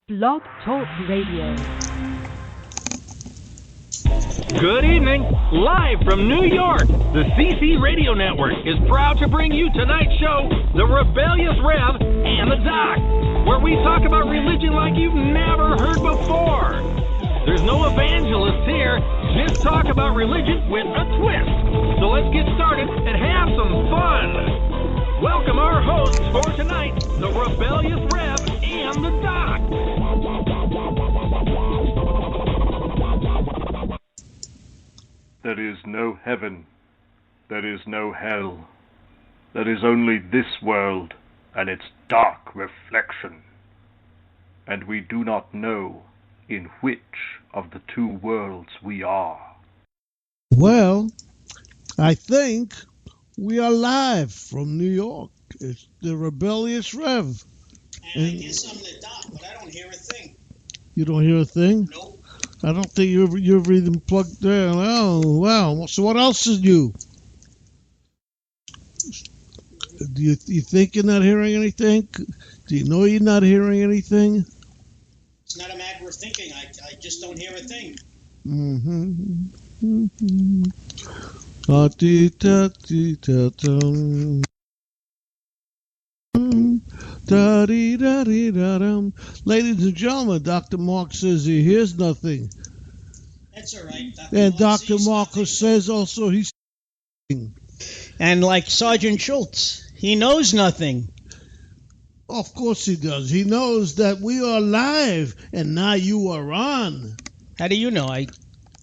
Blog Talk Radio. Good evening. Live from New York, the CC Radio Network is proud to bring you tonight's show, The Rebellious Rev and the Doc, where we talk about religion like you've never heard before. There's no evangelists here, just talk about religion with a twist. So let's get started and have some fun. Welcome our hosts for tonight, The Rebellious Rev and the Doc. There is no heaven, there is no hell, there is only this world and its dark reflection, and we do not know in which of the two worlds we are. Well, I think we are live from New York. It's the Rebellious Rev. And I guess I'm the Doc, but I don't hear a thing. You don't hear a thing? Nope. I don't think you're even plugged there. Oh, wow. So what else is new? Do you think you're not hearing anything? Do you know you're not hearing anything? It's not a matter of thinking. I just don't hear a thing. Ladies and gentlemen, Dr. Marc says he hears nothing. That's all right. And Dr. Marcus says also he's... And like Sergeant Schultz, he knows nothing. Of course he does. He knows that we are live, and now you are on. How do you know?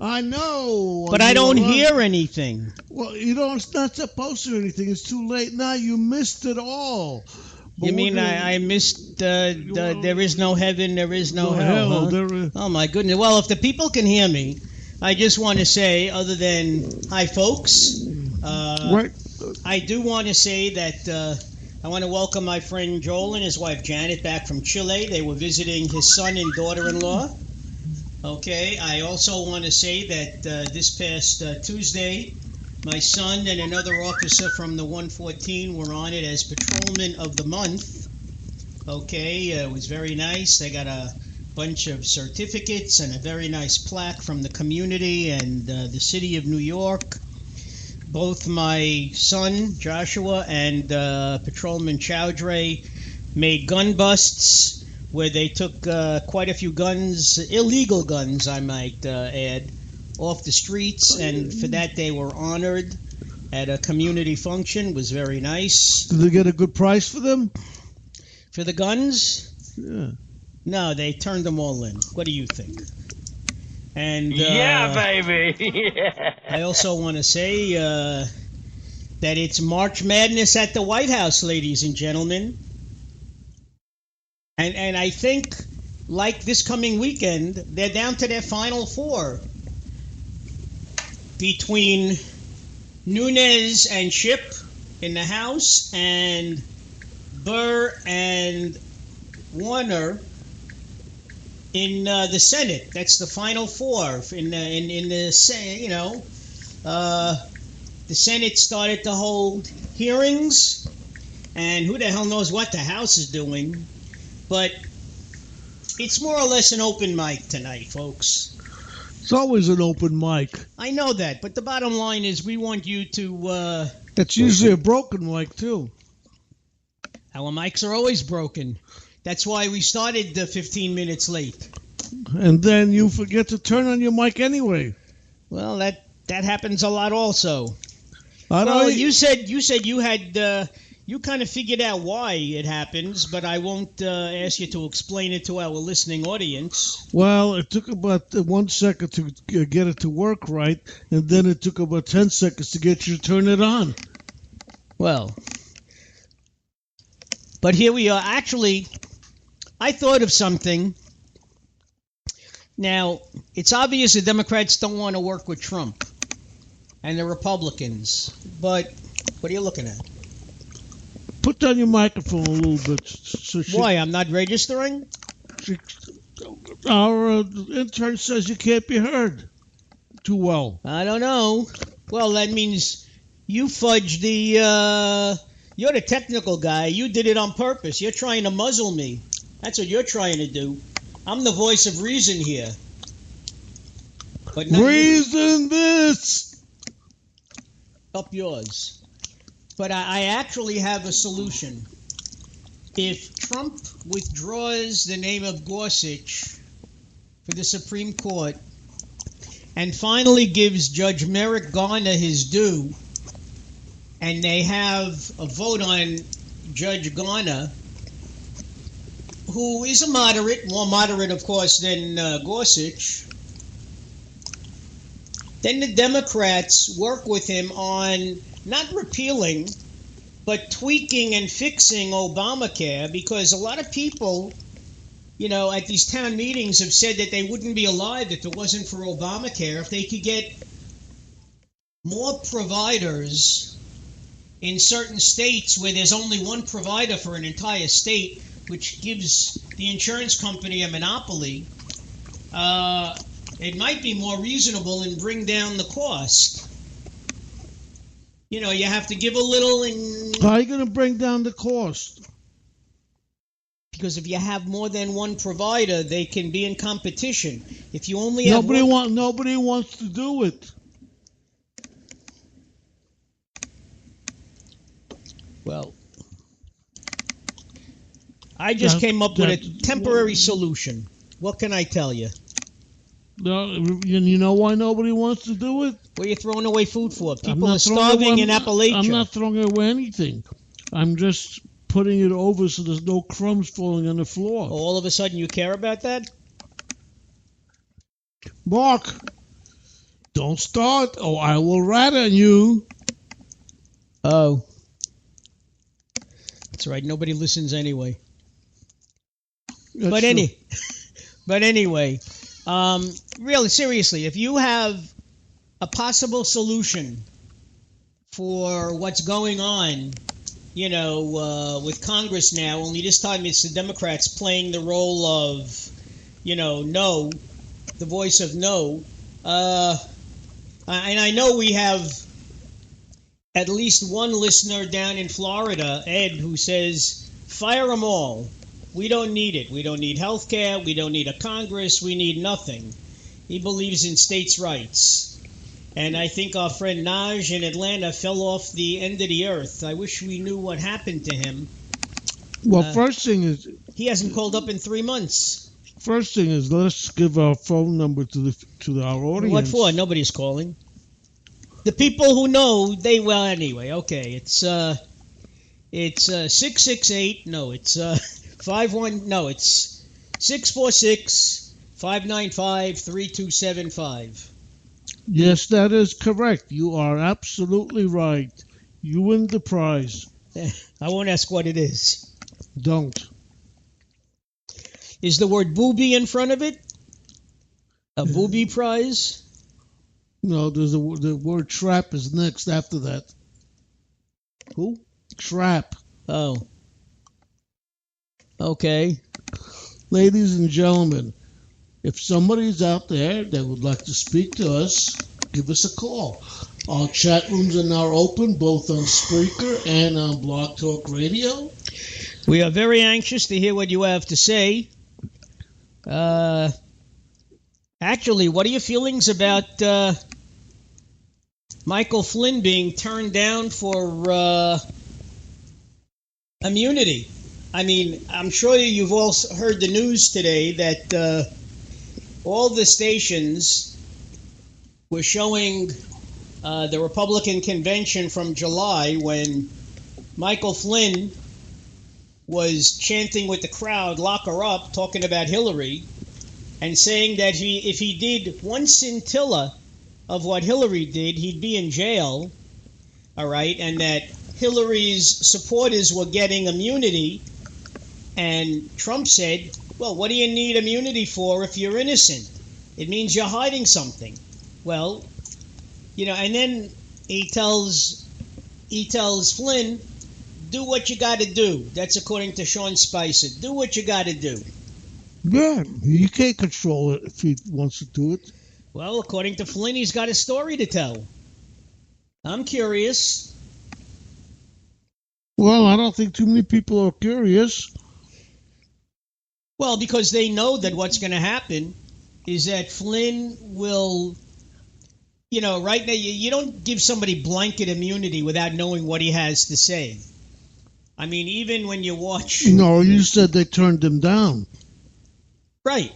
I know. But I don't hear anything. Well, you don't. It's not supposed to hear anything. It's too late now. You missed it all. But you mean I missed there is no heaven, there is no hell, huh? Oh, my goodness. Well, if the people can hear me, I just want to say, other than hi, folks, right. I do want to say that I want to welcome my friend Joel and his wife Janet back from Chile. They were visiting his son and daughter-in-law. Okay, I also want to say that this past Tuesday, my son and another officer from the 114 were honored as Patrolman of the Month. Okay, it was very nice. They got a bunch of certificates and a very nice plaque from the community and the city of New York. Both my son, Joshua, and Patrolman Chowdhury made gun busts where they took quite a few guns, illegal guns, I might add, off the streets, and for that they were honored at a community function. It was very nice. Did they get a good price for them? For the guns? Yeah. No, they turned them all in. What do you think? And yeah, baby. Yeah. I also want to say that it's March Madness at the White House, ladies and gentlemen. And I think, like this coming weekend, they're down to their final four. Between Nunes and Schiff in the House and Burr and Warner in the Senate. That's the final four in the the Senate started to hold hearings, and who the hell knows what the House is doing, but it's more or less an open mic tonight, folks. It's always an open mic. I know that, but the bottom line is we want you to... That's usually a broken mic, too. Our mics are always broken. That's why we started 15 minutes late. And then you forget to turn on your mic anyway. Well, that happens a lot also. Well, you said you had... You kind of figured out why it happens, but I won't ask you to explain it to our listening audience. Well, it took about 1 second to get it to work right, and then it took about 10 seconds to get you to turn it on. Well, but here we are. Actually, I thought of something. Now, it's obvious the Democrats don't want to work with Trump and the Republicans, but what are you looking at? Put down your microphone a little bit. Why? I'm not registering? Our intern says you can't be heard too well. I don't know. Well, that means you fudged the You're the technical guy. You did it on purpose. You're trying to muzzle me. That's what you're trying to do. I'm the voice of reason here. But reason this up yours. But I actually have a solution. If Trump withdraws the name of Gorsuch for the Supreme Court and finally gives Judge Merrick Garner his due, and they have a vote on Judge Garner, who is a moderate, more moderate, of course, than Gorsuch, then the Democrats work with him on not repealing, but tweaking and fixing Obamacare, because a lot of people, at these town meetings have said that they wouldn't be alive if it wasn't for Obamacare. If they could get more providers in certain states where there's only one provider for an entire state, which gives the insurance company a monopoly, it might be more reasonable and bring down the cost. You have to give a little and... How are you going to bring down the cost? Because if you have more than one provider, they can be in competition. If you only have nobody wants to do it. Well, I just came up with a temporary solution. What can I tell you? No, you know why nobody wants to do it? What are you throwing away food for? People are starving in Appalachia. I'm not throwing away anything. I'm just putting it over so there's no crumbs falling on the floor. Oh, all of a sudden you care about that? Marc, don't start or I will rat on you. Oh. That's right. Nobody listens anyway. But anyway, really, seriously, if you have a possible solution for what's going on, with Congress now, only this time it's the Democrats playing the role of, no, the voice of no. And I know we have at least one listener down in Florida, Ed, who says, fire them all. We don't need it. We don't need health care. We don't need a Congress. We need nothing. He believes in states' rights. And I think our friend Naj in Atlanta fell off the end of the earth. I wish we knew what happened to him. Well, first thing is... He hasn't called up in 3 months. First thing is, let's give our phone number to our audience. What for? Nobody's calling. The people who know, anyway, okay. It's 668, no, it's 51, no, it's 646-595-3275. Yes, that is correct. You are absolutely right. You win the prize. I won't ask what it is. Don't. Is the word booby in front of it? A booby prize? No, the word trap is next after that. Who? Trap. Oh. Okay. Ladies and gentlemen, if somebody's out there that would like to speak to us, give us a call. Our chat rooms are now open, both on Spreaker and on Blog Talk Radio. We are very anxious to hear what you have to say. Actually, what are your feelings about Michael Flynn being turned down for immunity? I mean, I'm sure you've all heard the news today that all the stations were showing the Republican convention from July when Michael Flynn was chanting with the crowd, "Lock her up," talking about Hillary, and saying that if he did one scintilla of what Hillary did, he'd be in jail, all right, and that Hillary's supporters were getting immunity. And Trump said, well, what do you need immunity for if you're innocent? It means you're hiding something. Well, and then he tells Flynn, do what you got to do. That's according to Sean Spicer. Do what you got to do. Yeah, you can't control it if he wants to do it. Well, according to Flynn, he's got a story to tell. I'm curious. Well, I don't think too many people are curious. Well, because they know that what's going to happen is that Flynn will, right now, you don't give somebody blanket immunity without knowing what he has to say. I mean, even when you watch... No, you said they turned him down. Right.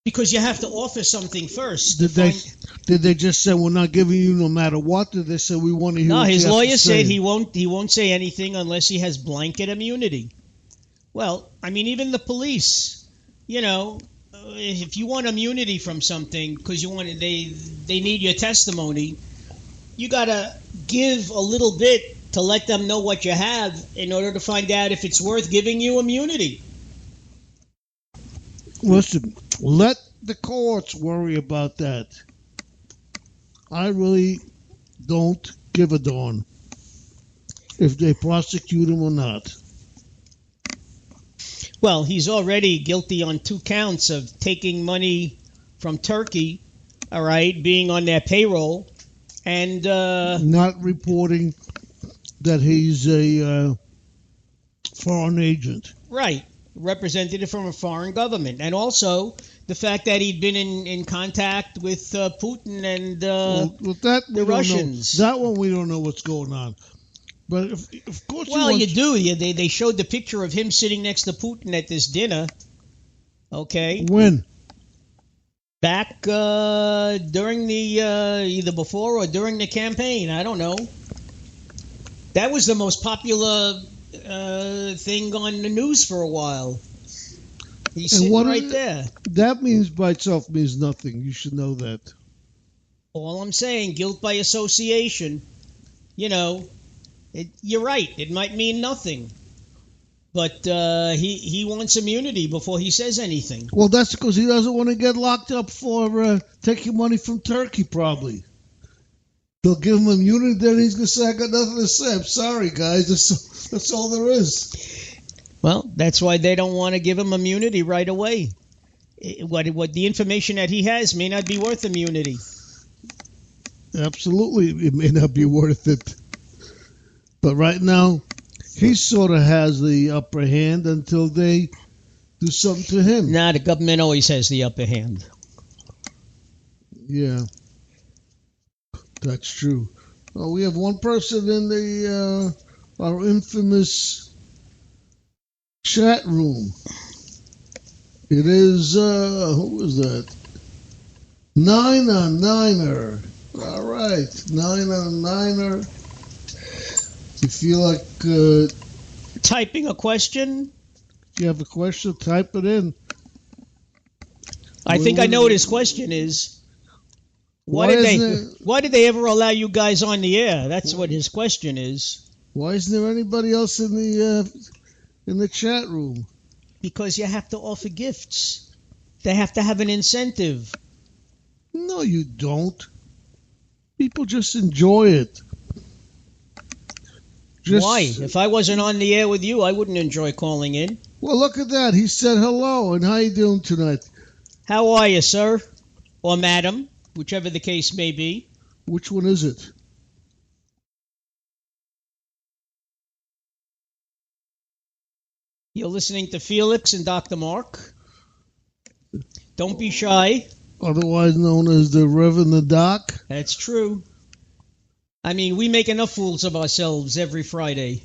Because you have to offer something first. Did they just say, we're not giving you no matter what? Did they say, we want to hear what you have to say? No, his lawyer said he won't say anything unless he has blanket immunity. Well, I mean, even the police, if you want immunity from something because they need your testimony, you got to give a little bit to let them know what you have in order to find out if it's worth giving you immunity. Listen, let the courts worry about that. I really don't give a darn if they prosecute him or not. Well, he's already guilty on 2 counts of taking money from Turkey, all right, being on their payroll, and... not reporting that he's a foreign agent. Right. Representative from a foreign government. And also the fact that he'd been in contact with Putin and the Russians. That one we don't know what's going on. But of course, you do. They showed the picture of him sitting next to Putin at this dinner. Okay. When? Back during the either before or during the campaign. I don't know. That was the most popular thing on the news for a while. He's sitting right there. That means by itself means nothing. You should know that. All I'm saying, guilt by association. You're right. It might mean nothing. But he wants immunity before he says anything. Well, that's because he doesn't want to get locked up for taking money from Turkey, probably. They'll give him immunity, then he's going to say, I got nothing to say. I'm sorry, guys. That's all there is. Well, that's why they don't want to give him immunity right away. What the information that he has may not be worth immunity. Absolutely, it may not be worth it. But right now, he sort of has the upper hand until they do something to him. Nah, the government always has the upper hand. Yeah. That's true. Well, we have one person in the our infamous chat room. It is who is that? 9 on 9er. All right, 9 on 9er. You feel like typing a question? If you have a question, type it in. I think I know what his question is. Why did they ever allow you guys on the air? That's what his question is. Why isn't there anybody else in the chat room? Because you have to offer gifts. They have to have an incentive. No, you don't. People just enjoy it. Why? If I wasn't on the air with you, I wouldn't enjoy calling in. Well, look at that. He said hello, and how you doing tonight? How are you, sir? Or madam? Whichever the case may be. Which one is it? You're listening to Felix and Dr. Marc. Don't be shy. Otherwise known as the Rev and Dr. That's true. I mean, we make enough fools of ourselves every Friday.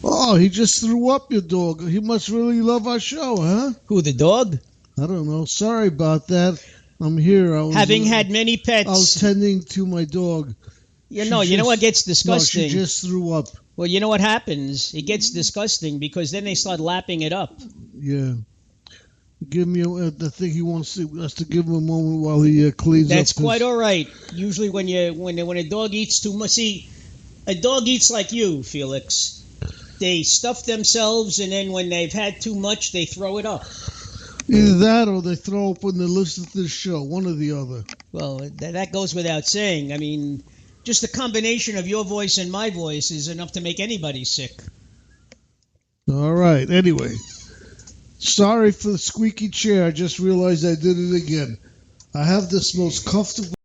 Oh, he just threw up your dog. He must really love our show, huh? Who, the dog? I don't know. Sorry about that. I'm here. Having had many pets. I was tending to my dog. You know what gets disgusting? No, she just threw up. Well, you know what happens? It gets disgusting because then they start lapping it up. Yeah. Give me the thing he wants us to give him a moment while he cleans up. That's quite all right. Usually when a dog eats too much, see, a dog eats like you, Felix. They stuff themselves, and then when they've had too much, they throw it up. Either that or they throw up when they listen to the show, one or the other. Well, that goes without saying. I mean, just the combination of your voice and my voice is enough to make anybody sick. All right. Anyway, sorry for the squeaky chair. I just realized I did it again. I have this most comfortable